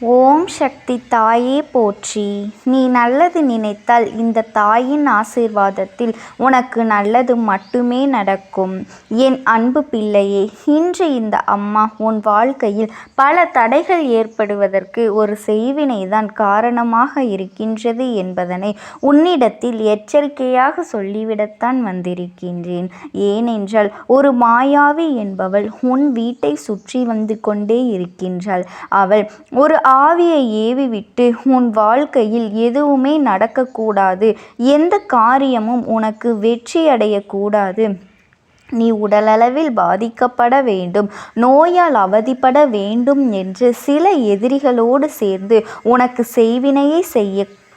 ஓம் சக்தி தாயே போற்றி. நீ நல்லது நினைத்தால் இந்த தாயின் ஆசீர்வாதத்தில் உனக்கு நல்லது மட்டுமே நடக்கும். என் அன்பு பிள்ளையே, இன்று இந்த அம்மா உன் வாழ்க்கையில் பல தடைகள் ஏற்படுவதற்கு ஒரு செய்வினைதான் காரணமாக இருக்கின்றது என்பதனை உன்னிடத்தில் எச்சரிக்கையாக சொல்லிவிடத்தான் வந்திருக்கின்றேன். ஏனென்றால் ஒரு மாயாவி என்பவள் உன் வீட்டை சுற்றி வந்து கொண்டே இருக்கின்றாள். அவள் ஒரு ஆவியை ஏவிவிட்டு உன் வாழ்க்கையில் எதுவுமே நடக்கக்கூடாது, எந்த காரியமும் உனக்கு வெற்றியடையக்கூடாது, நீ உடலளவில் பாதிக்கப்பட வேண்டும், நோயால் அவதிப்பட வேண்டும் என்று சில எதிரிகளோடு சேர்ந்து உனக்கு செய்வினையை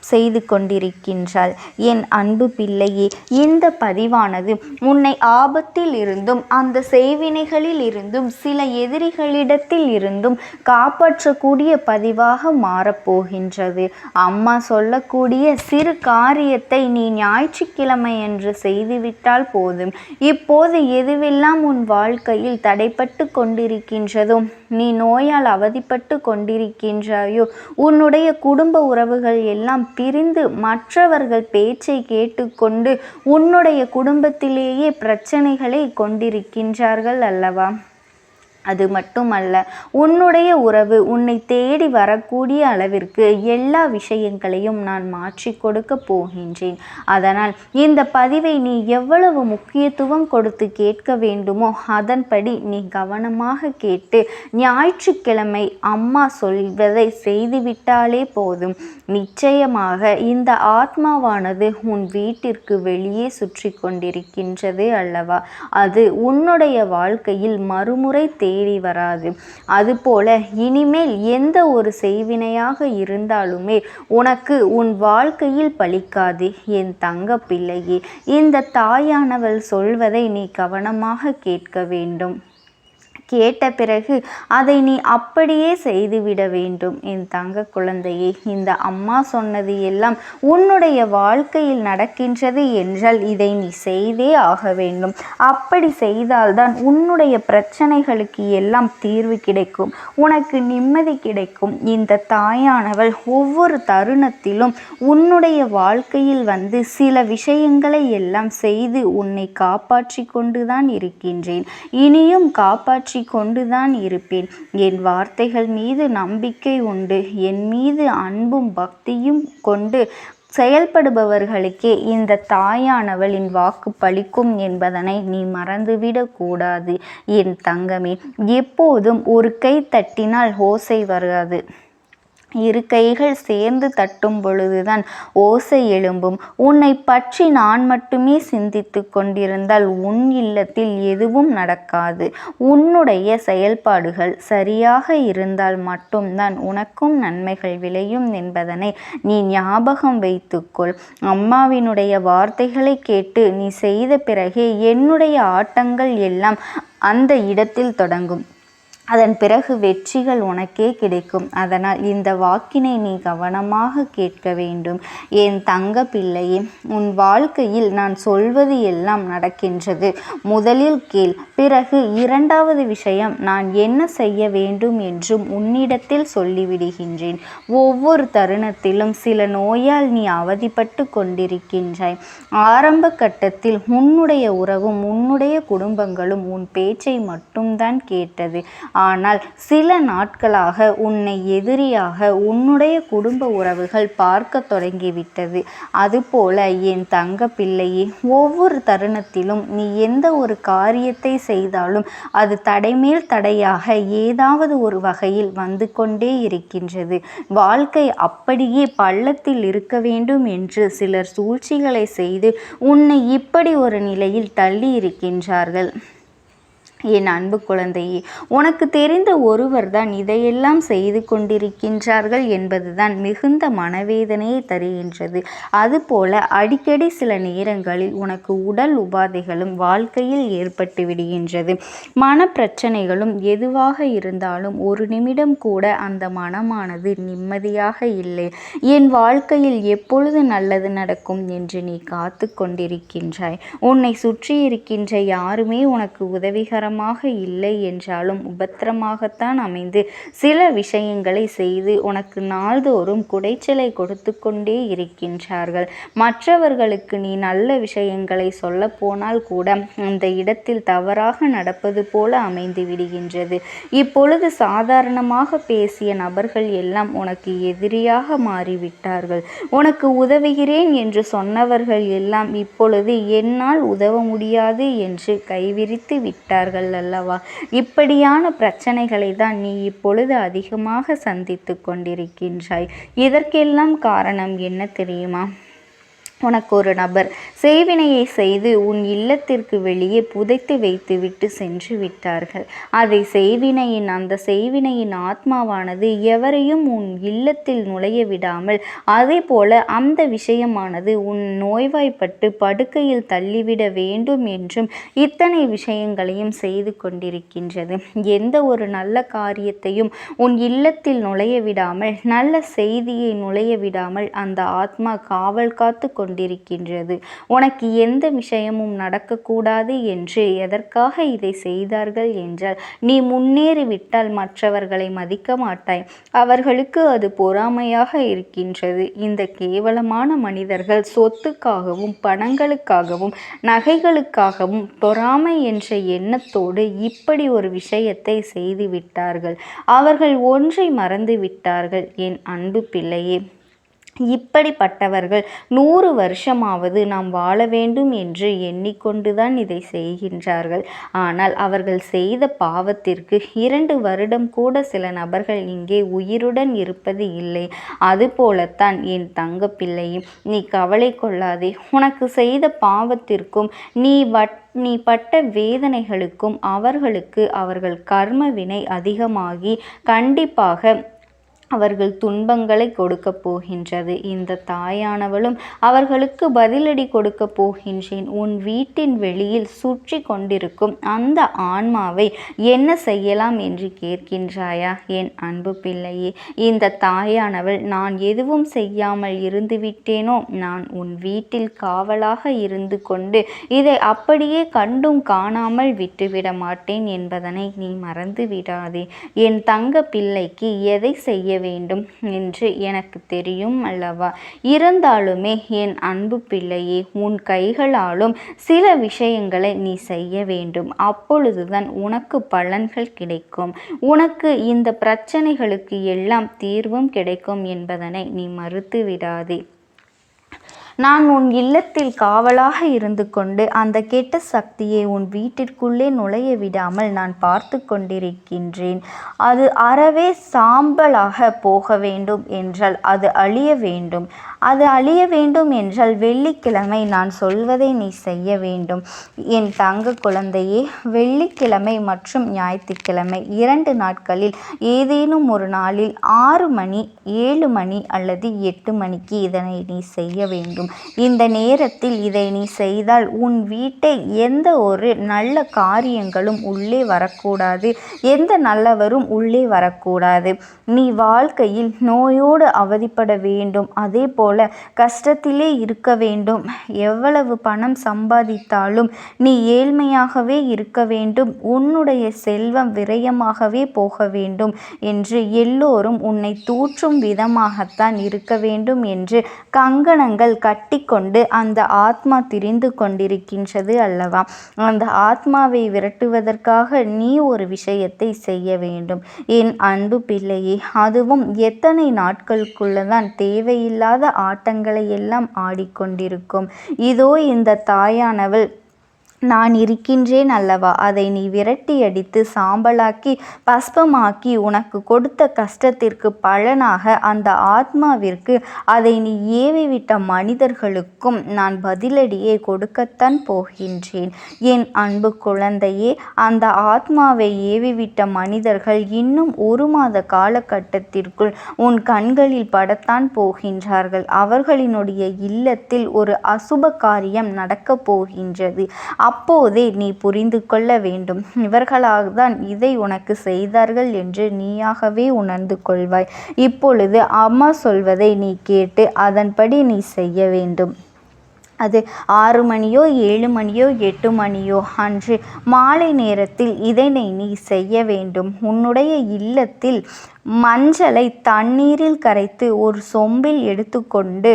செய்து கொண்டிருக்கின்றாள். என் அன்பு பிள்ளையே, இந்த பதிவானது உன்னை ஆபத்தில் இருந்தும் அந்த செய்வினைகளில் இருந்தும் சில எதிரிகளிடத்தில் இருந்தும் காப்பாற்றக்கூடிய பதிவாக மாறப்போகின்றது. அம்மா சொல்லக்கூடிய சிறு காரியத்தை நீ ஞாயிற்றுக்கிழமை என்று செய்துவிட்டால் போதும். இப்போது எதுவெல்லாம் உன் வாழ்க்கையில் தடைப்பட்டு கொண்டிருக்கின்றதோ, நீ நோயால் அவதிப்பட்டு கொண்டிருக்கின்றாயோ, உன்னுடைய குடும்ப உறவுகள் எல்லாம் பிரிந்து மற்றவர்கள் பேச்சை கேட்டுக்கொண்டு உன்னுடைய குடும்பத்திலேயே பிரச்சனைகளை கொண்டிருக்கின்றார்கள் அல்லவா? அது மட்டுமல்ல, உன்னுடைய உறவு உன்னை தேடி வரக்கூடிய அளவிற்கு எல்லா விஷயங்களையும் நான் மாற்றி கொடுக்க போகின்றேன். அதனால் இந்த பதிவை நீ எவ்வளவு முக்கியத்துவம் கொடுத்து கேட்க வேண்டுமோ அதன்படி நீ கவனமாக கேட்டு ஞாயிற்றுக்கிழமை அம்மா சொல்வதை செய்துவிட்டாலே போதும். நிச்சயமாக இந்த ஆத்மாவானது உன் வீட்டிற்கு வெளியே சுற்றி கொண்டிருக்கின்றது அல்லவா? அது உன்னுடைய வாழ்க்கையில் மறுமுறை தேடி வராது. அதுபோல இனிமேல் எந்த ஒரு செய்வினையாக இருந்தாலுமே உனக்கு உன் வாழ்க்கையில் பலிக்காது. என் தங்க பிள்ளையே, இந்த தாயானவள் சொல்வதை நீ கவனமாக கேட்க வேண்டும். கேட்ட பிறகு அதை நீ அப்படியே செய்துவிட வேண்டும். என் தங்க குழந்தையே, இந்த அம்மா சொன்னது எல்லாம் உன்னுடைய வாழ்க்கையில் நடக்கின்றது என்றால் இதை நீ செய்தே ஆக வேண்டும். அப்படி செய்தால்தான் உன்னுடைய பிரச்சனைகளுக்கு எல்லாம் தீர்வு கிடைக்கும், உனக்கு நிம்மதி கிடைக்கும். இந்த தாயானவள் ஒவ்வொரு தருணத்திலும் உன்னுடைய வாழ்க்கையில் வந்து சில விஷயங்களை எல்லாம் செய்து உன்னை காப்பாற்றி கொண்டுதான் இருக்கின்றேன். இனியும் காப்பாற்றி கொண்டுதான் இருப்பேன். என் வார்த்தைகள் மீது நம்பிக்கை உண்டு, என் மீது அன்பும் பக்தியும் கொண்டு செயல்படுபவர்களுக்கே இந்த தாயானவளின் வாக்கு பலிக்கும் என்பதனை நீ மறந்துவிடக்கூடாது. என் தங்கமே, எப்போதும் ஒரு கை தட்டினால் ஓசை வராது, இரு கைகள் சேர்ந்து தட்டும் பொழுதுதான் ஓசை எழும்பும். உன்னை பற்றி நான் மட்டுமே சிந்தித்து கொண்டிருந்தால் உன் இல்லத்தில் எதுவும் நடக்காது. உன்னுடைய செயல்பாடுகள் சரியாக இருந்தால் மட்டும்தான் உனக்கும் நன்மைகள் விளையும் என்பதனை நீ ஞாபகம் வைத்துக்கொள். அம்மாவினுடைய வார்த்தைகளை கேட்டு நீ செய்த பிறகே என்னுடைய ஆட்டங்கள் எல்லாம் அந்த இடத்தில் தொடங்கும். அதன் பிறகு வெற்றிகள் உனக்கே கிடைக்கும். அதனால் இந்த வாக்கினை நீ கவனமாக கேட்க வேண்டும். என் தங்க பிள்ளையே, உன் வாழ்க்கையில் நான் சொல்வது எல்லாம் நடக்கின்றது. முதலில் கேள், பிறகு இரண்டாவது விஷயம் நான் என்ன செய்ய வேண்டும் என்றும் உன்னிடத்தில் சொல்லிவிடுகின்றேன். ஒவ்வொரு தருணத்திலும் சில நோயால் நீ அவதிப்பட்டு கொண்டிருக்கின்றாய். ஆரம்ப கட்டத்தில் உன்னுடைய உறவும் உன்னுடைய குடும்பங்களும் உன் பேச்சை மட்டும்தான் கேட்டது. ஆனால் சில நாட்களாக உன்னை எதிரியாக உன்னுடைய குடும்ப உறவுகள் பார்க்க தொடங்கிவிட்டது. அதுபோல என் தங்க பிள்ளையே, ஒவ்வொரு தருணத்திலும் நீ எந்த ஒரு காரியத்தை செய்தாலும் அது தடைமேல் தடையாக ஏதாவது ஒரு வகையில் வந்து கொண்டே இருக்கின்றது. வாழ்க்கை அப்படியே பள்ளத்தில் இருக்க வேண்டும் என்று சிலர் சூழ்ச்சிகளை செய்து உன்னை இப்படி ஒரு நிலையில் தள்ளி இருக்கின்றார்கள். என் அன்பு குழந்தையே, உனக்கு தெரிந்த ஒருவர் தான் இதையெல்லாம் செய்து கொண்டிருக்கின்றார்கள் என்பதுதான் மிகுந்த மனவேதனையை தருகின்றது. அதுபோல அடிக்கடி சில நேரங்களில் உனக்கு உடல் உபாதைகளும் வாழ்க்கையில் ஏற்பட்டு விடுகின்றது. மனப்பிரச்சனைகளும் எதுவாக இருந்தாலும் ஒரு நிமிடம் கூட அந்த மனமானது நிம்மதியாக இல்லை. என் வாழ்க்கையில் எப்பொழுது நல்லது நடக்கும் என்று நீ காத்து கொண்டிருக்கின்றாய். உன்னை சுற்றி இருக்கின்ற யாருமே உனக்கு உதவிகர உபத்திரமாக இல்லை என்றாலும் உபத்திரமாகத்தான் அமைந்து சில விஷயங்களை செய்து உனக்கு நாள்தோறும் குடைச்சலை கொடுத்து கொண்டே இருக்கின்றார்கள். மற்றவர்களுக்கு நீ நல்ல விஷயங்களை சொல்ல போனால் கூட அந்த இடத்தில் தவறாக நடப்பது போல அமைந்து விடுகின்றது. இப்பொழுது சாதாரணமாக பேசிய நபர்கள் எல்லாம் உனக்கு எதிரியாக மாறிவிட்டார்கள். உனக்கு உதவுகிறேன் என்று சொன்னவர்கள் எல்லாம் இப்பொழுது என்னால் உதவ முடியாது என்று கைவிரித்து விட்டார்கள் அல்லவா? இப்படியான பிரச்சனைகளை தான் நீ இப்பொழுது அதிகமாக சந்தித்து கொண்டிருக்கின்றாய். இதற்கெல்லாம் காரணம் என்ன தெரியுமா? உனக்கு ஒரு நபர் செய்வினையை செய்து உன் இல்லத்திற்கு வெளியே புதைத்து வைத்துவிட்டு சென்று விட்டார்கள். அந்த செய்வினையின் ஆத்மாவானது எவரையும் உன் இல்லத்தில் நுழைய விடாமல், அதே போல அந்த விஷயமானது உன் நோய்வாய்ப்பட்டு படுக்கையில் தள்ளிவிட வேண்டும் என்றும் இத்தனை விஷயங்களையும் செய்து கொண்டிருக்கின்றது. எந்த ஒரு நல்ல காரியத்தையும் உன் இல்லத்தில் நுழைய விடாமல், நல்ல செய்தியை நுழைய விடாமல் அந்த ஆத்மா காவல் காத்து கொண்டிருக்கின்றது. உனக்கு எந்த விஷயமும் நடக்கக்கூடாது என்று எதற்காக இதை செய்தார்கள் என்றால், நீ முன்னேறிவிட்டால் மற்றவர்களை மதிக்க மாட்டாய். அவர்களுக்கு அது பொறாமையாக இருக்கின்றது. இந்த கேவலமான மனிதர்கள் சொத்துக்காகவும் பணங்களுக்காகவும் நகைகளுக்காகவும் பொறாமை என்ற எண்ணத்தோடு இப்படி ஒரு விஷயத்தை செய்து விட்டார்கள். அவர்கள் ஒன்றை மறந்து விட்டார்கள் என் அன்பு பிள்ளையே. இப்படிப்பட்டவர்கள் 100 வருஷமாவது நாம் வாழ வேண்டும் என்று எண்ணிக்கொண்டுதான் இதை செய்கின்றார்கள். ஆனால் அவர்கள் செய்த பாவத்திற்கு 2 வருடம் கூட சில நபர்கள் இங்கே உயிருடன் இருப்பது இல்லை. அதுபோலத்தான் என் தங்க பிள்ளையும், நீ கவலை கொள்ளாதே. உனக்கு செய்த பாவத்திற்கும் நீ பட்ட வேதனைகளுக்கும் அவர்கள் கர்ம வினை அதிகமாகி கண்டிப்பாக அவர்கள் துன்பங்களை கொடுக்க போகின்றது. இந்த தாயானவளும் அவர்களுக்கு பதிலடி கொடுக்க போகின்றேன். உன் வீட்டின் வெளியில் சுற்றி கொண்டிருக்கும் அந்த ஆன்மாவை என்ன செய்யலாம் என்று கேட்கின்றாயா என் அன்பு பிள்ளையே? இந்த தாயானவள் நான் எதுவும் செய்யாமல் இருந்து விட்டேனோ, நான் உன் வீட்டில் காவலாக இருந்து கொண்டு இதை அப்படியே கண்டும் காணாமல் விட்டுவிட மாட்டேன் என்பதனை நீ மறந்து விடாதே. என் தங்க பிள்ளைக்கு எதை செய்ய வேண்டும் என்று எனக்கு தெரியும் அல்லவா? இருந்தாலுமே என் அன்பு பிள்ளையே, உன் கைகளாலும் சில விஷயங்களை நீ செய்ய வேண்டும். அப்பொழுதுதான் உனக்கு பலன்கள் கிடைக்கும். உனக்கு இந்த பிரச்சனைகளுக்கு எல்லாம் தீர்வும் கிடைக்கும் என்பதனை நீ மறுத்து விடாதே. நான் உன் இல்லத்தில் காவலாக இருந்து கொண்டு அந்த கெட்ட சக்தியை உன் வீட்டிற்குள்ளே நுழைய விடாமல் நான் பார்த்து கொண்டிருக்கின்றேன். அது அறவே சாம்பலாக போக வேண்டும் என்றால் அது அழிய வேண்டும். அது அழிய வேண்டும் என்றால் வெள்ளிக்கிழமை நான் சொல்வதை நீ செய்ய வேண்டும். என் தங்க குழந்தையே, வெள்ளிக்கிழமை மற்றும் ஞாயிற்றுக்கிழமை 2 நாட்களில் ஏதேனும் ஒரு நாளில் 6 மணி, 7 மணி அல்லது 8 மணிக்கு இதனை நீ செய்ய வேண்டும். இந்த நேரத்தில் இதை நீ செய்தால் உன் வீட்டை எந்த ஒரு நல்ல காரியங்களும் உள்ளே வரக்கூடாது. எந்த நல்லவரும் உள்ளே வரக்கூடாது. நீ வாழ்க்கையில் நோயோடு அவதிப்பட வேண்டும். அதே போல கஷ்டத்திலே இருக்க வேண்டும். எவ்வளவு பணம் சம்பாதித்தாலும் நீ ஏழ்மையாகவே இருக்க வேண்டும். உன்னுடைய செல்வம் விரயமாகவே போக வேண்டும் என்று எல்லோரும் உன்னை தூற்றும் விதமாகத்தான் இருக்க வேண்டும் என்று கங்கணங்கள் கட்டிக்கொண்டு அந்த ஆத்மா திரிந்து கொண்டிருக்கின்றது அல்லவா? அந்த ஆத்மாவை விரட்டுவதற்காக நீ ஒரு விஷயத்தை செய்ய வேண்டும் என் அன்பு பிள்ளையே. அதுவும் எத்தனை நாட்களுக்குள்ளதான் தேவையில்லாத ஆட்டங்களை எல்லாம் ஆடிக்கொண்டிருக்கும். இதோ இந்த தாயானவள் நான் இருக்கின்றேன் அல்லவா? அதை நீ விரட்டி அடித்து சாம்பலாக்கி பஸ்பமாக்கி உனக்கு கொடுத்த கஷ்டத்திற்கு பலனாக அந்த ஆத்மாவிற்கு, அதை நீ ஏவிவிட்ட மனிதர்களுக்கும் நான் பதிலடியை கொடுக்கத்தான் போகின்றேன் என் அன்பு குழந்தையே. அந்த ஆத்மாவை ஏவிவிட்ட மனிதர்கள் இன்னும் 1 மாத காலகட்டத்திற்குள் உன் கண்களில் படத்தான் போகின்றார்கள். அவர்களினுடைய இல்லத்தில் ஒரு அசுப காரியம் நடக்கப் போகின்றது. அப்போதே நீ புரிந்து கொள்ள வேண்டும், இவர்களால்தான் இதை உனக்கு செய்தார்கள் என்று நீயாகவே உணர்ந்து கொள்வாய். இப்பொழுது அம்மா சொல்வதை நீ கேட்டு அதன்படி நீ செய்ய வேண்டும். அது 6 மணியோ 7 மணியோ 8 மணியோ அன்று மாலை நேரத்தில் இதனை நீ செய்ய வேண்டும். உன்னுடைய இல்லத்தில் மஞ்சளை தண்ணீரில் கரைத்து ஒரு சொம்பில் எடுத்துக்கொண்டு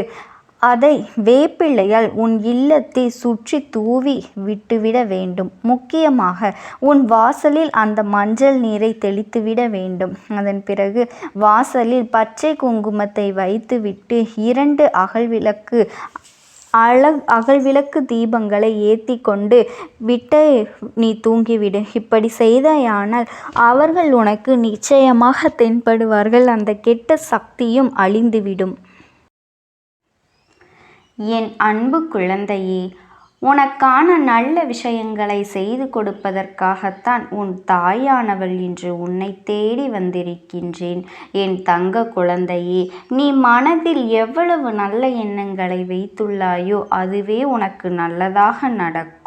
அதை வேப்பிலையால் உன் இல்லத்தை சுற்றி தூவி விட்டுவிட வேண்டும். முக்கியமாக உன் வாசலில் அந்த மஞ்சள் நீரை தெளித்துவிட வேண்டும். அதன் பிறகு வாசலில் பச்சை குங்குமத்தை வைத்துவிட்டு 2 அகல்விளக்கு தீபங்களை ஏற்றி கொண்டு விட்டு நீ தூங்கிவிடு. இப்படி செய்தாயானால் அவர்கள் உனக்கு நிச்சயமாக தென்படுவார்கள். அந்த கெட்ட சக்தியும் அழிந்துவிடும். என் அன்பு குழந்தையே, உனக்கான நல்ல விஷயங்களை செய்து கொடுப்பதற்காகத்தான் உன் தாயானவள் இன்று உன்னை தேடி வந்திருக்கின்றேன். என் தங்க குழந்தையே, நீ மனதில் எவ்வளவு நல்ல எண்ணங்களை வைத்துள்ளாயோ அதுவே உனக்கு நல்லதாக நடக்கும்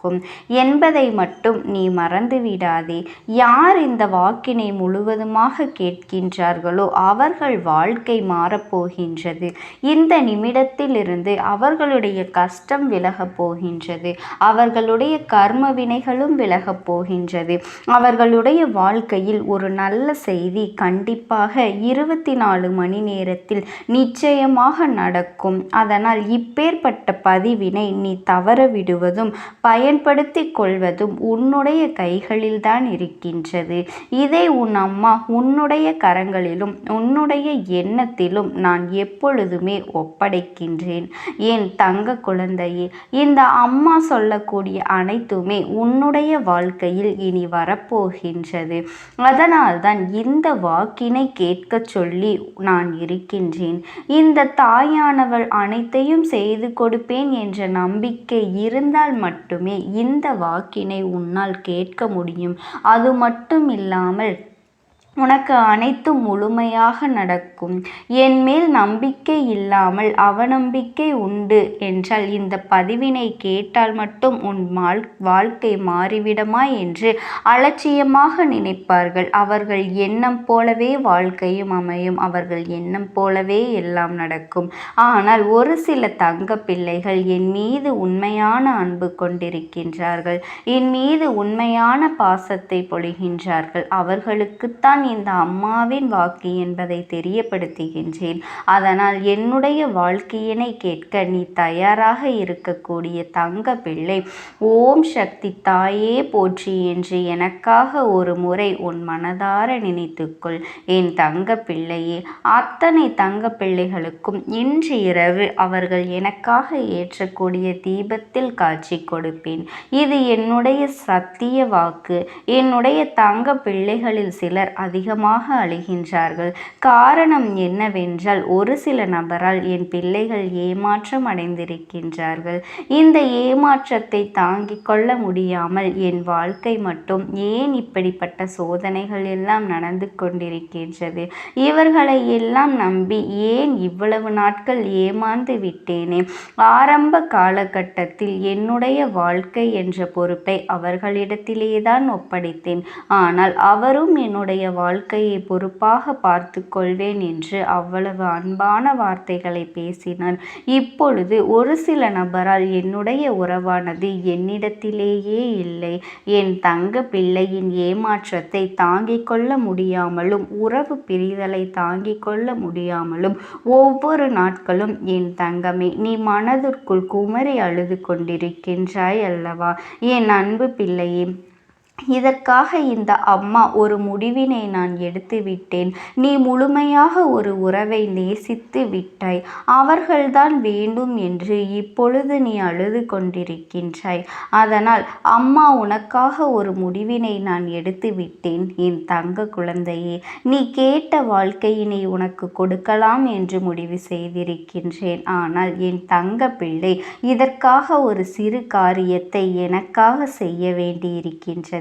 என்பதை மட்டும் நீ மறந்துவிடாதே. யார் இந்த வாக்கினை முழுவதுமாக கேட்கின்றார்களோ அவர்கள் வாழ்க்கை மாறப்போகின்றது. இந்த நிமிடத்திலிருந்து அவர்களுடைய கஷ்டம் விலகப் போகின்றது. அவர்களுடைய கர்ம வினைகளும் விலகப் போகின்றது. அவர்களுடைய வாழ்க்கையில் ஒரு நல்ல செய்தி கண்டிப்பாக 24 மணி நேரத்தில் நிச்சயமாக நடக்கும். அதனால் இப்பேற்பட்ட பதிவினை நீ தவற விடுவதும் பயன்படுத்தி கொள்வதும் உன்னுடைய கைகளில்தான் இருக்கின்றது. இதை உன் அம்மா உன்னுடைய கரங்களிலும் உன்னுடைய எண்ணத்திலும் நான் எப்பொழுதுமே ஒப்படைக்கின்றேன். என் தங்க குழந்தையே, இந்த அம்மா சொல்லக்கூடிய அனைத்துமே உன்னுடைய வாழ்க்கையில் இனி வரப்போகின்றது. அதனால்தான் இந்த வாக்கினை கேட்க சொல்லி நான் இருக்கின்றேன். இந்த தாயானவள் அனைத்தையும் செய்து கொடுப்பேன் என்ற நம்பிக்கை இருந்தால் மட்டுமே இந்த வாக்கினை உன்னால் கேட்க முடியும். அது மட்டும் இல்லாமல் உனக்கு அனைத்தும் முழுமையாக நடக்கும். என் மேல் நம்பிக்கை இல்லாமல் அவநம்பிக்கை உண்டு என்றால் இந்த பதிவினை கேட்டால் மட்டும் உன் வாழ்க்கை மாறிவிடுமா என்று அலட்சியமாக நினைப்பார்கள். அவர்கள் எண்ணம் போலவே வாழ்க்கையும் அமையும். அவர்கள் எண்ணம் போலவே எல்லாம் நடக்கும். ஆனால் ஒரு சில தங்க பிள்ளைகள் என் மீது உண்மையான அன்பு கொண்டிருக்கின்றார்கள். என் மீது உண்மையான பாசத்தை பொழிகின்றார்கள். அவர்களுக்குத்தான் இந்த அம்மாவின் வாக்கு என்பதை தெரியப்படுத்துகின்றேன். அதனால் என்னுடைய வாழ்க்கையினை கேட்க நீ தயாராக இருக்கக்கூடிய தங்க பிள்ளை, ஓம் சக்தி தாயே போற்றி என்று எனக்காக ஒரு முறை உன் மனதார நினைத்துக்கொள். என் தங்க பிள்ளையே, அத்தனை தங்க பிள்ளைகளுக்கும் இன்று இரவு அவர்கள் எனக்காக ஏற்றக்கூடிய தீபத்தில் காட்சி கொடுப்பேன். இது என்னுடைய சத்திய வாக்கு. என்னுடைய தங்க பிள்ளைகளில் சிலர் அதிகமாக அழுகின்றார்கள். காரணம் என்னவென்றால் ஒரு சில நபரால் என் பிள்ளைகள் ஏமாற்றம் அடைந்திருக்கின்றார்கள். இந்த ஏமாற்றத்தை தாங்கிக் கொள்ள முடியாமல் என் வாழ்க்கை மட்டும் ஏன் இப்படிப்பட்ட சோதனைகள் எல்லாம் நடந்து கொண்டிருக்கின்றது, இவர்களை எல்லாம் நம்பி ஏன் இவ்வளவு நாட்கள் ஏமாந்து விட்டேனே. ஆரம்ப காலகட்டத்தில் என்னுடைய வாழ்க்கை என்ற பொறுப்பை அவர்களிடத்திலேதான் ஒப்படைத்தேன். ஆனால் அவரும் என்னுடைய வாழ்க்கையை பொறுப்பாக பார்த்து கொள்வேன் என்று அவ்வளவு அன்பான வார்த்தைகளை பேசினார். இப்பொழுது ஒரு சில நபரால் என்னுடைய உறவானது என்னிடத்திலேயே இல்லை. என் தங்க பிள்ளையின் ஏமாற்றத்தை தாங்கிக் கொள்ள முடியாமலும் உறவு பிரிதலை தாங்கிக் கொள்ள முடியாமலும் ஒவ்வொரு நாட்களும் என் தங்கமே நீ மனதிற்குள் குமரி அழுது கொண்டிருக்கின்றாய் அல்லவா? என் அன்பு பிள்ளையே, இதற்காக இந்த அம்மா ஒரு முடிவினை நான் எடுத்து விட்டேன். நீ முழுமையாக ஒரு உறவை நேசித்து விட்டாய். அவர்கள்தான் வேண்டும் என்று இப்பொழுது நீ அழுது கொண்டிருக்கின்றாய். அதனால் அம்மா உனக்காக ஒரு முடிவினை நான் எடுத்து விட்டேன். என் தங்க குழந்தையே, நீ கேட்ட வாழ்க்கையினை உனக்கு கொடுக்கலாம் என்று முடிவு செய்திருக்கின்றேன். ஆனால் என் தங்க பிள்ளை, இதற்காக ஒரு சிறு காரியத்தை எனக்காக செய்ய வேண்டியிருக்கின்றது.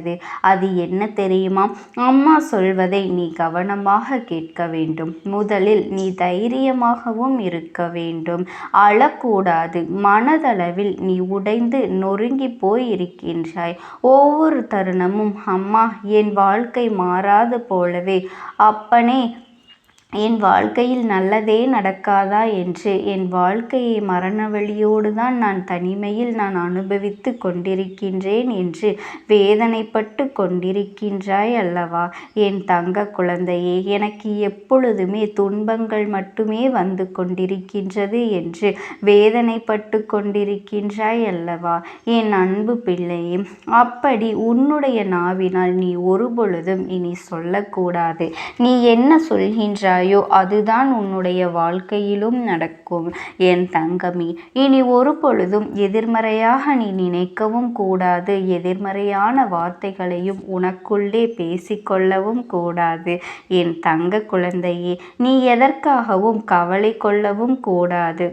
அது என்ன தெரியுமா? அம்மா சொல்வதை நீ கவனமாக கேட்க வேண்டும். முதலில் நீ தைரியமாகவும் இருக்க வேண்டும். அழக்கூடாது. மனதளவில் நீ உடைந்து நொறுங்கி போய் இருக்கின்றாய். ஒவ்வொரு தருணமும் அம்மா என் வாழ்க்கை மாறாது போலவே அப்பனே என் வாழ்க்கையில் நல்லதே நடக்காதா என்று என் வாழ்க்கையை மரண வழியோடு தான் நான் தனிமையில் நான் அனுபவித்து கொண்டிருக்கின்றேன் என்று வேதனைப்பட்டு கொண்டிருக்கின்றாய் அல்லவா என் தங்க குழந்தையே. எனக்கு எப்பொழுதுமே துன்பங்கள் மட்டுமே வந்து கொண்டிருக்கின்றது என்று வேதனைப்பட்டு கொண்டிருக்கின்றாய் அல்லவா என் அன்பு பிள்ளையே. அப்படி உன்னுடைய நாவினால் நீ ஒருபொழுதும் இனி சொல்லக்கூடாது. நீ என்ன சொல்கின்றாய் அதுதான் உன்னுடைய வாழ்க்கையிலும் நடக்கும் என் தங்கமே. இனி ஒரு பொழுதும் எதிர்மறையாக நீ நினைக்கவும் கூடாது. எதிர்மறையான வார்த்தைகளையும் உனக்குள்ளே பேசிக்கொள்ளவும் கூடாது என் தங்க குழந்தையே. நீ எதற்காகவும் கவலை கொள்ளவும் கூடாது.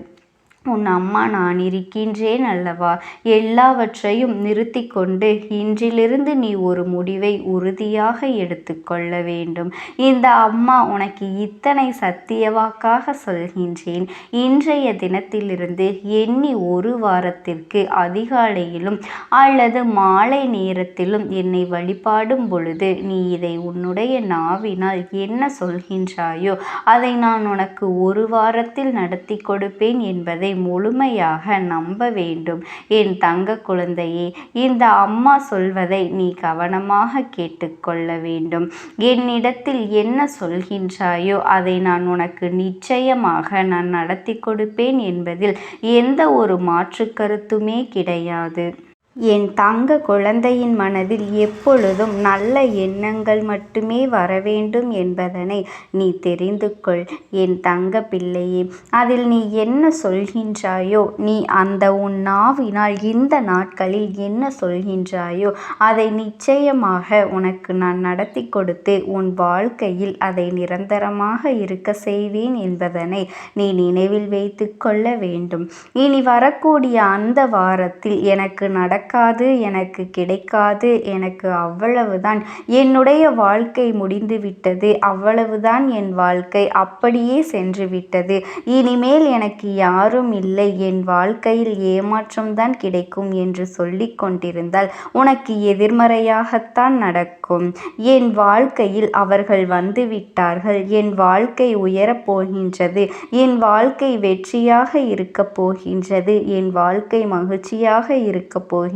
உன் அம்மா நான் இருக்கின்றேன் அல்லவா. எல்லாவற்றையும் நிறுத்தி கொண்டு இன்றிலிருந்து நீ ஒரு முடிவை உறுதியாக எடுத்துக்கொள்ள வேண்டும். இந்த அம்மா உனக்கு இத்தனை சத்தியவாக்காக சொல்கின்றேன். இன்றைய தினத்திலிருந்து எண்ணி ஒரு வாரத்திற்கு அதிகாலையிலும் அல்லது மாலை நேரத்திலும் என்னை வழிபாடும் பொழுது நீ இதை உன்னுடைய நாவினால் என்ன சொல்கின்றாயோ அதை நான் உனக்கு ஒரு வாரத்தில் நடத்தி கொடுப்பேன் என்பதை முழுமையாக நம்ப வேண்டும் என் தங்க குழந்தையே. இந்த அம்மா சொல்வதை நீ கவனமாக கேட்டுக்கொள்ள வேண்டும். என்னிடத்தில் என்ன சொல்கின்றாயோ அதை நான் உனக்கு நிச்சயமாக நான் நடத்தி கொடுப்பேன் என்பதில் எந்த ஒரு மாற்று கருத்துமே கிடையாது. என் தங்க குழந்தையின் மனதில் எப்பொழுதும் நல்ல எண்ணங்கள் மட்டுமே வர வேண்டும் என்பதனை நீ தெரிந்து கொள் என் தங்க பிள்ளையே. அதில் நீ என்ன சொல்கின்றாயோ நீ அந்த உன் நாவினால் இந்த நாட்களில் என்ன சொல்கின்றாயோ அதை நிச்சயமாக உனக்கு நான் நடத்தி கொடுத்து உன் வாழ்க்கையில் அதை நிரந்தரமாக இருக்க செய்வேன் என்பதனை நீ நினைவில் வைத்து கொள்ள வேண்டும். இனி வரக்கூடிய அந்த வாரத்தில் எனக்கு நடக்காது, எனக்கு கிடைக்காது, எனக்கு அவ்வளவுதான், என்னுடைய வாழ்க்கை முடிந்து விட்டது, அவ்வளவுதான், என் வாழ்க்கை அப்படியே சென்று விட்டது, இனிமேல் எனக்கு யாரும் இல்லை, என் வாழ்க்கையில் ஏமாற்றம்தான் கிடைக்கும் என்று சொல்லிக் கொண்டிருந்தால் உனக்கு எதிர்மறையாகத்தான் நடக்கும். என் வாழ்க்கையில் அவர்கள் வந்து விட்டார்கள், என் வாழ்க்கை உயரப் போகின்றது, என் வாழ்க்கை வெற்றியாக இருக்கப் போகின்றது, என் வாழ்க்கை மகிழ்ச்சியாக இருக்கப் போகின்றது,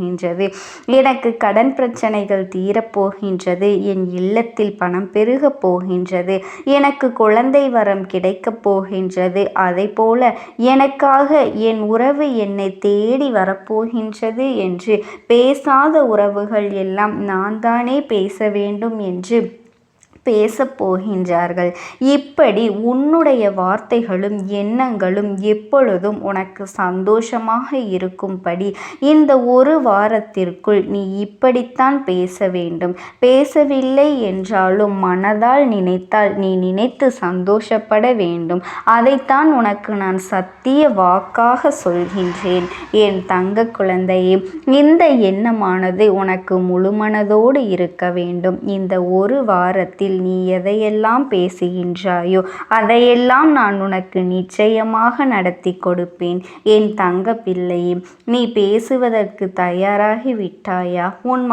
எனக்கு கடன் பிரச்சனைகள் தீரப்போகின்றது, என் இல்லத்தில் பணம் பெருகப் போகின்றது, எனக்கு குழந்தை வரம் கிடைக்கப் போகின்றது, அதை போல எனக்காக என் உறவு என்னை தேடி வரப்போகின்றது என்று பேசாத உறவுகள் எல்லாம் நான் தானே பேச வேண்டும் என்று பேசப் போகின்றார்கள். இப்படி உன்னுடைய வார்த்தைகளும் எண்ணங்களும் எப்பொழுதும் உனக்கு சந்தோஷமாக இருக்கும்படி இந்த ஒரு வாரத்திற்குள் நீ இப்படித்தான் பேச வேண்டும். பேசவில்லை என்றாலும் மனதால் நினைத்தால் நீ நினைத்து சந்தோஷப்பட வேண்டும். அதைத்தான் உனக்கு நான் சத்திய வாக்காக சொல்கின்றேன் என் தங்க குழந்தையே. இந்த எண்ணமானது உனக்கு முழுமனதோடு இருக்க வேண்டும். இந்த ஒரு வாரத்தில் நீ எதையெல்லாம் பேசுகின்றாயோ அதையெல்லாம் நான் உனக்கு நிச்சயமாக நடத்தி கொடுப்பேன் என் தங்க பிள்ளையே. நீ பேசுவதற்கு தயாராகி விட்டாயா? உன்